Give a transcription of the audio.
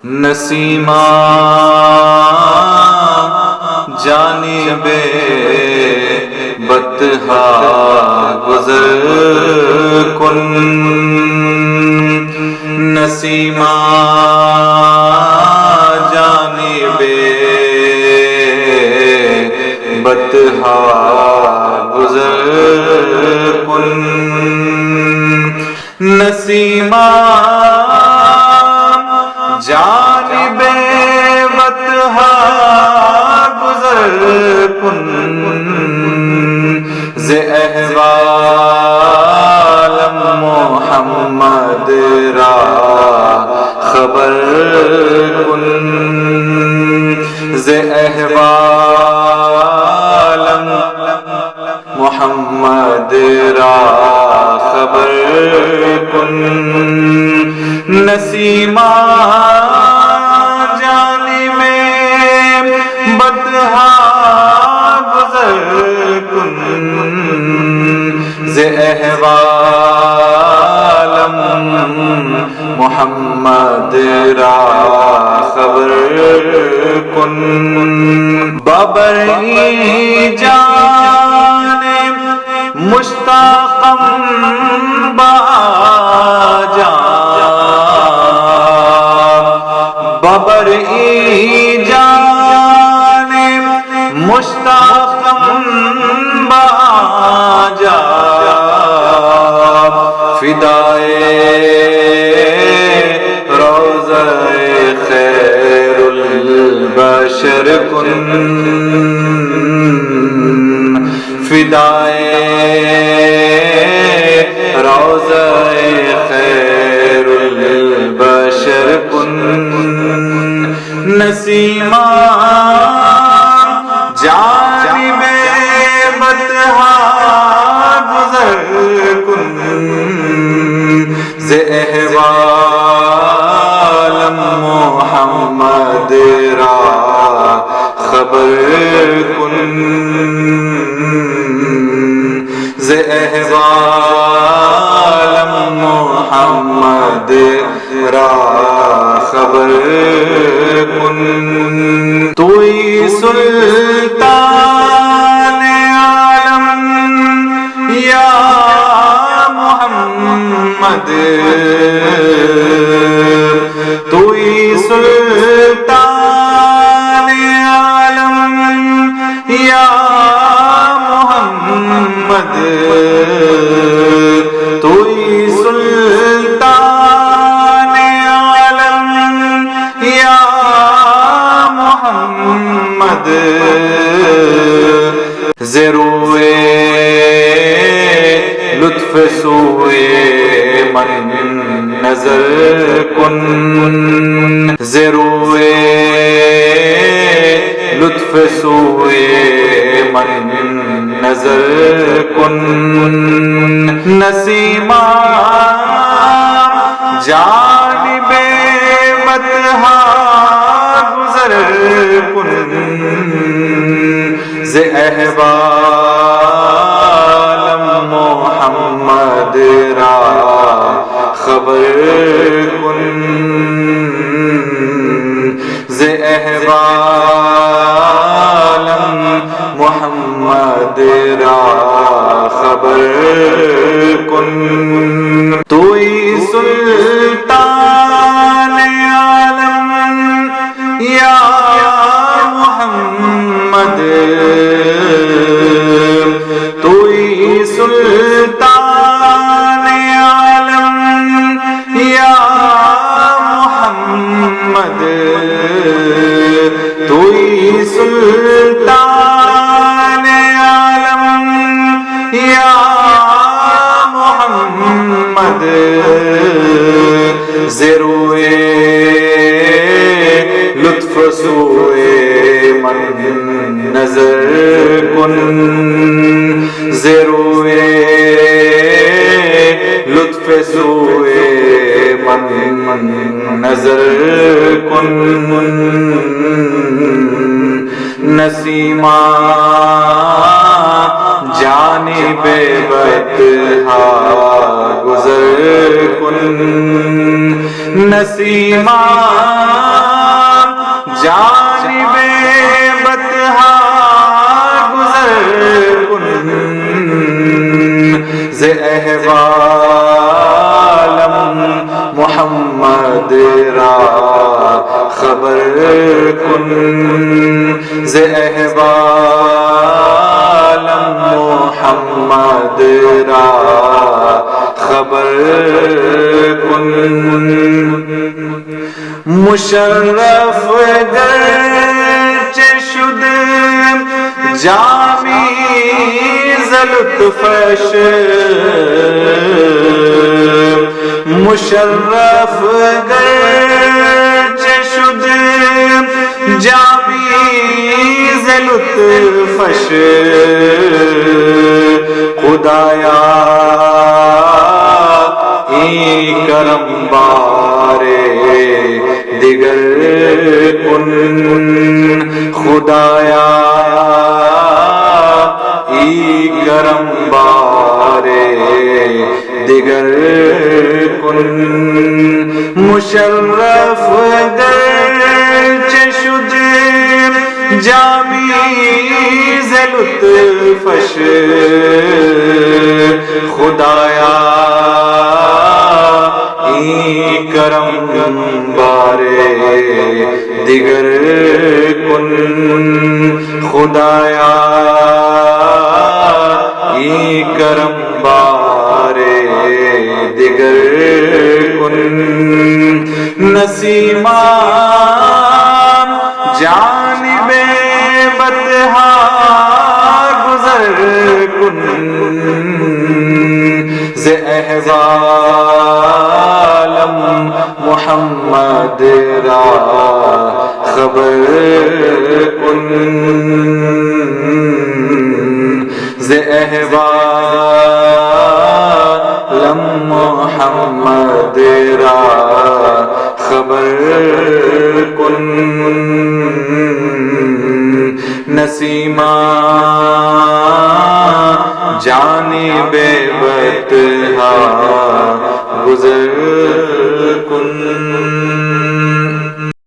Nasima جانب بطحا گزر کن، نسیمہ جانب بطحا گزر کن، نسیمہ جانب بطحا گزر کن، ز احوال محمد را خبر کن، ز احوال محمد را خبر کن، نسیمہ جانب بطحا گزر کن، ز احوال محمد را خبر کن، بابرعی جانب مشتاقم بابرعی جانب مشتاقم باجا، فدائے روضہ خیر البشر کن، فدائے روضہ خیر البشر کن، نسیمہ جانب بطحا گزر کن، ز احوال محمد را خبر کن، ز احوال محمد را خبر کن، توئی سلطان عالم یا محمد، توئی سلطان عالم یا محمد، توئی سلطان عالم یا محمد، ضروے لطف سوئے من نظر کن، ضروے لطف سوئے من نظر کن، نسیمہ جانب بطحا گزر کن، ز احوال محمد را خبر کن، ز احوال محمد را خبر کن، توئی سلطان عالم یا محمد، توئی سلطان عالم یا محمد، توئی سلطان عالم یا محمد، ضروے لطف سوئے من نظر کن، ضروے لطف سوئے من نظر کن، نسیمہ جانب بطحا گزر کن، نسیمہ جانب بطحا گزر کن ز احوالم محمد را خبر کن ز احوالم محمد را خبر کن مشرف گرچه شد جامی ز لطفش مشرف گرچه شد جامی ز لطفش خدایا ای کرم بارے دیگر کن خدایا ای کرم بارے دیگر کن مشرف گرچه شد جامی ز لطفش خدایا ای کرم بارے دیگر کن خدایا ای کرم بارے دیگر کن نسیمان جانب بطحا گزر کن ز احوالم محمد را خبر کن ز احوالم محمد را خبر کن نسیمان جانب بطحا گزر کن